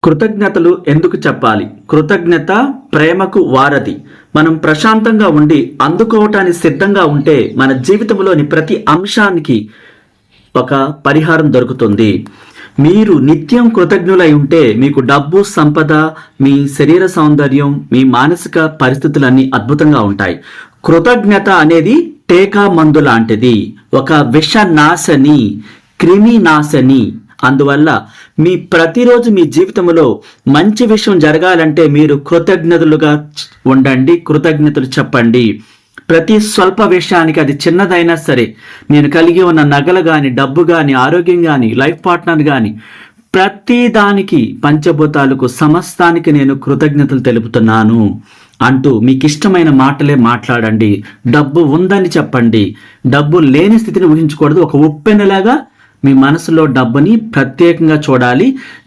కృతజ్ఞతలు ఎందుకు చెప్పాలి? కృతజ్ఞత ప్రేమకు వారధి. మనం ప్రశాంతంగా ఉండి అందుకోవటానికి సిద్ధంగా ఉంటే మన జీవితంలోని ప్రతి అంశానికి ఒక పరిహారం దొరుకుతుంది. మీరు నిత్యం కృతజ్ఞులై ఉంటే మీకు డబ్బు, సంపద, మీ శరీర సౌందర్యం, మీ మానసిక పరిస్థితులన్నీ అద్భుతంగా ఉంటాయి. కృతజ్ఞత అనేది టీకా మందు లాంటిది, ఒక విషనాశని, క్రిమి నాశని. అందువల్ల మీ ప్రతిరోజు మీ జీవితంలో మంచి విషయం జరగాలంటే మీరు కృతజ్ఞతలుగా ఉండండి, కృతజ్ఞతలు చెప్పండి. ప్రతి స్వల్ప విషయానికి, అది చిన్నదైనా సరే, నేను కలిగి ఉన్న నగలు కానీ, డబ్బు కానీ, ఆరోగ్యం కానీ, లైఫ్ పార్ట్నర్ కానీ, ప్రతి దానికి, పంచభూతాలకు, సమస్తానికి నేను కృతజ్ఞతలు తెలుపుతున్నాను అంటూ మీకు ఇష్టమైన మాటలే మాట్లాడండి. డబ్బు ఉందని చెప్పండి. డబ్బు లేని స్థితిని ఊహించకూడదు. ఒక ఉప్పెనలాగా మీ మనసులో డబ్బుని ప్రత్యేకంగా చూడాలి.